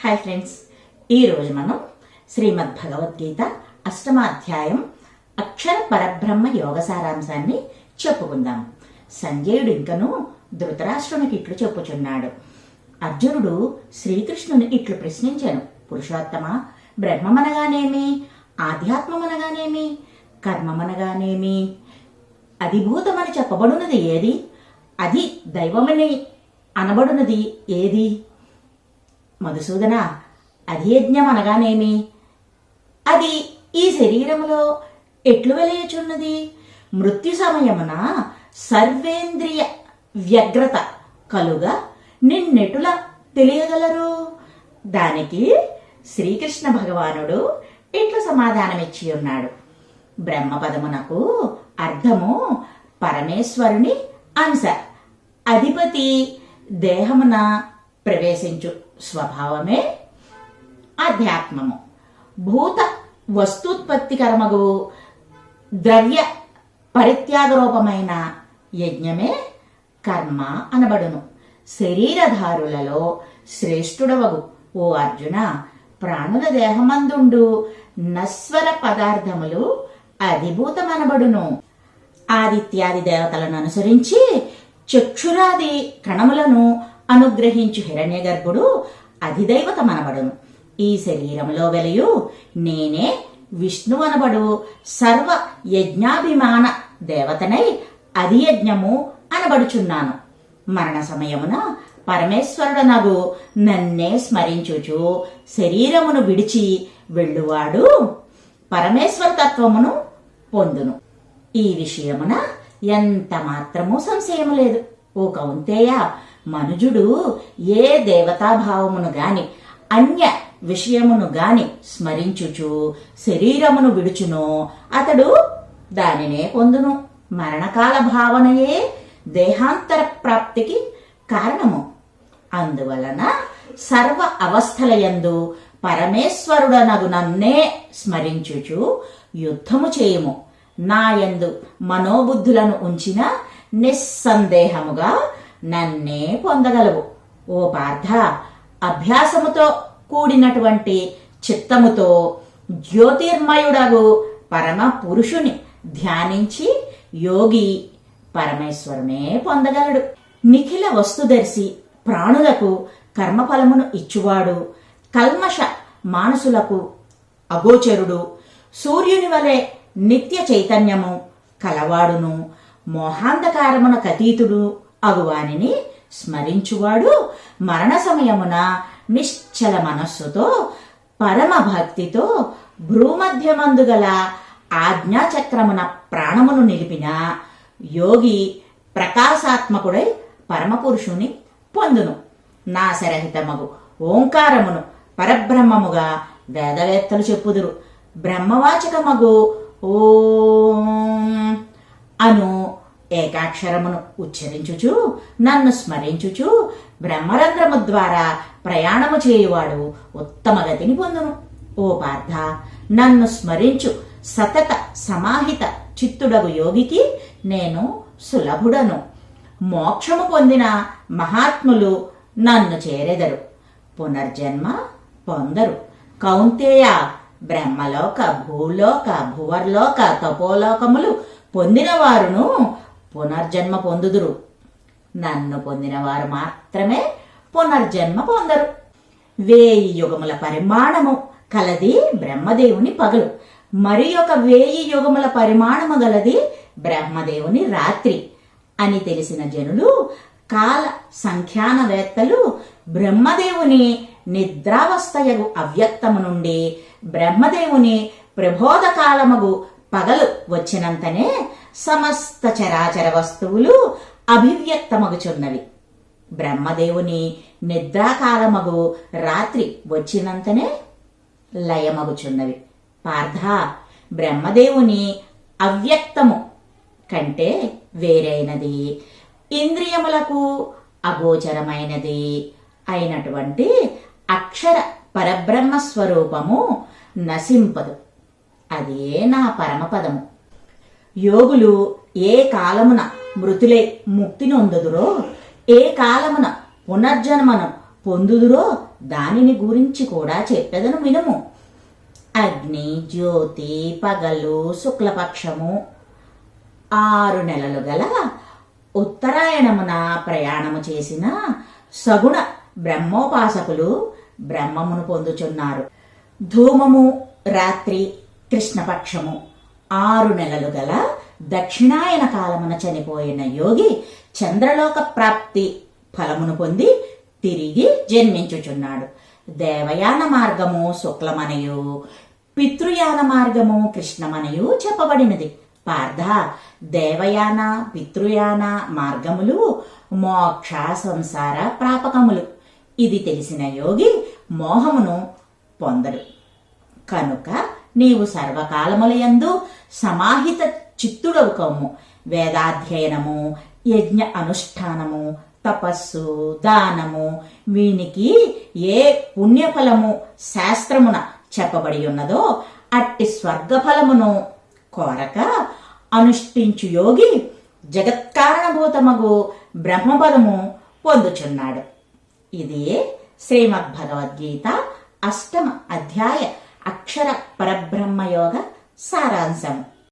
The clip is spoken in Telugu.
హాయ్ ఫ్రెండ్స్, ఈరోజు మనం శ్రీమద్ భగవద్గీత అష్టమాధ్యాయం అక్షర పరబ్రహ్మ యోగ సారాంశాన్ని చెప్పుకుందాం. సంజయుడు ఇంకను ధృతరాష్ట్రునికి ఇట్లు చెప్పుచున్నాడు. అర్జునుడు శ్రీకృష్ణుని ఇట్లు ప్రశ్నించాను, పురుషోత్తమ, బ్రహ్మమనగానేమి, ఆధ్యాత్మమనగానేమి, కర్మమనగానేమి, అధిభూతమని చెప్పబడున్నది ఏది, అది దైవమని అనబడున్నది ఏది? మధుసూదన, అధియజ్ఞం అనగానేమి, అది ఈ శరీరములో ఎట్లు వెలయచున్నది? మృత్యు సమయమున సర్వేంద్రియ వ్యగ్రత కలుగా నిన్నెటుల తెలియగలరు? దానికి శ్రీకృష్ణ భగవానుడు ఇట్లు సమాధానమిచ్చి ఉన్నాడు. బ్రహ్మపదమునకు అర్థము పరమేశ్వరుని అంశ, అధిపతి దేహమున ప్రవేశించు స్వభావమే ఆధ్యాత్మము. భూత వస్తుత్పత్తికరమగు ద్రవ్య పరిత్యాగరూపమైన యజ్ఞమే కర్మ అనబడును. శరీరధారులలో శ్రేష్ఠుడవగు ఓ అర్జున, ప్రాణుల దేహమందుండు నశ్వర పదార్థములు అధిభూతమనబడును. ఆదిత్యాది దేవతలను అనుసరించి చక్షురాది కణములను అనుగ్రహించు హిరణ్య గర్భుడు అధిదైవతమనబడును. ఈ శరీరములో వెలయు నేనే విష్ణువనబడు సర్వ యజ్ఞాభిమాన దేవతనై అధియజ్ఞము అనబడుచున్నాను. మరణ సమయమున పరమేశ్వరుడనగు నన్నే స్మరించుచు శరీరమును విడిచి వెళ్ళువాడు పరమేశ్వర తత్వమును పొందును. ఈ విషయమున ఎంత మాత్రమూ సంశయము లేదు. ఓ కౌంతేయ, మనుజుడు ఏ దేవతాభావమును గాని అన్య విషయమును గాని స్మరించుచు శరీరమును విడుచునో అతడు దానినే పొందును. మరణకాల భావనయే దేహాంతర ప్రాప్తికి కారణము. అందువలన సర్వ అవస్థలయందు పరమేశ్వరుడనగు నన్నే స్మరించుచు యుద్ధము చేయుము. నాయందు మనోబుద్ధులను ఉంచిన నిస్సందేహముగా నన్నే పొందగలవు. ఓ పార్థ, అభ్యాసముతో కూడినటువంటి చిత్తముతో జ్యోతిర్మయుడగు పరమ పురుషుని ధ్యానించి యోగి పరమేశ్వరునే పొందగలడు. నిఖిల వస్తుదర్శి, ప్రాణులకు కర్మఫలమును ఇచ్చువాడు, కల్మష మానసులకు అగోచరుడు, సూర్యుని వలె నిత్య చైతన్యము కలవాడును, మోహాంధకారమునకు అతీతుడు అగువానిని స్మరించువాడు మరణ సమయమున నిశ్చల మనస్సుతో పరమ భక్తితో భ్రూమధ్యమందు గల ఆజ్ఞాచక్రమున ప్రాణమును నిలిపిన యోగి ప్రకాశాత్మకుడై పరమపురుషుని పొందును. నాశరహితమగు ఓంకారమును పరబ్రహ్మముగా వేదవేత్తలు చెప్పుదురు. బ్రహ్మవాచకమగు ఓం అను ఏకాక్షరమును ఉచ్చరించుచు నన్ను స్మరించుచు బ్రహ్మరంధ్రము ద్వారా ప్రయాణము చేయువాడు ఉత్తమ గతిని పొందును. ఓ పార్థ, నన్ను స్మరించు సతత సమాహిత చిత్తుడగు యోగికి నేను సులభుడను. మోక్షము పొందిన మహాత్ములు నన్ను చేరెదరు, పునర్జన్మ పొందరు. కౌంతేయ, బ్రహ్మలోక, భూలోక, భువర్లోక, తపోలోకములు పొందిన వారును పునర్జన్మ పొందుదురు. నన్ను పొందిన వారు మాత్రమే పునర్జన్మ పొందరు. 1000 యుగముల పరిమాణము కలది బ్రహ్మదేవుని పగలు, మరి ఒక 1000 యుగముల పరిమాణము గలది బ్రహ్మదేవుని రాత్రి అని తెలిసిన జనులు, కాల సంఖ్యానవేత్తలు బ్రహ్మదేవుని నిద్రావస్థయగు అవ్యక్తము నుండి బ్రహ్మదేవుని ప్రబోధకాలమగు పగలు వచ్చినంతనే సమస్త చరాచర వస్తువులు అభివ్యక్తమగుచున్నవి. బ్రహ్మదేవుని నిద్రాకాలమగు రాత్రి వచ్చినంతనే లయమగుచున్నవి. పార్థ, బ్రహ్మదేవుని అవ్యక్తము కంటే వేరైనది, ఇంద్రియములకు అగోచరమైనది అయినటువంటి అక్షర పరబ్రహ్మ స్వరూపము నశింపదు. అదే నా పరమపదము. యోగులు ఏ కాలమున మృతులై ముక్తి నొందుదురో, ఏ కాలమున పునర్జన్మను పొందుదురో దానిని గురించి కూడా చెప్పెదను వినుము. అగ్ని, జ్యోతి, పగలు, శుక్లపక్షము 6 నెలలు గల ఉత్తరాయణమున ప్రయాణము చేసిన సగుణ బ్రహ్మోపాసకులు బ్రహ్మమును పొందుచున్నారు. ధూమము రాత్రి కృష్ణపక్షము 6 నెలలు గల దక్షిణాయన కాలమున చనిపోయిన యోగి చంద్రలోక ప్రాప్తి ఫలమును పొంది తిరిగి జన్మించుచున్నాడు. దేవయాన మార్గము శుక్లమనయు పితృయాన మార్గము కృష్ణమనయు చెప్పబడినది. పార్థ, దేవయాన పితృయాన మార్గములు మోక్ష సంసార ప్రాపకములు. ఇది తెలిసిన యోగి మోహమును పొందడు. కనుక నీవు సర్వకాలములయందు సమాహిత చిత్తుడవు కమ్ము. వేదాధ్యయనము, యజ్ఞ అనుష్ఠానము, తపస్సు, దానము వీనికి ఏ పుణ్యఫలము శాస్త్రమున చెప్పబడి ఉన్నదో అట్టి స్వర్గఫలమును కోరక అనుష్ఠించు యోగి జగత్కారణభూతమగు బ్రహ్మపదము పొందుచున్నాడు. ఇది శ్రీమద్భగవద్గీత 8వ అధ్యాయ అక్షర పరబ్రహ్మయోగ సారాంశము.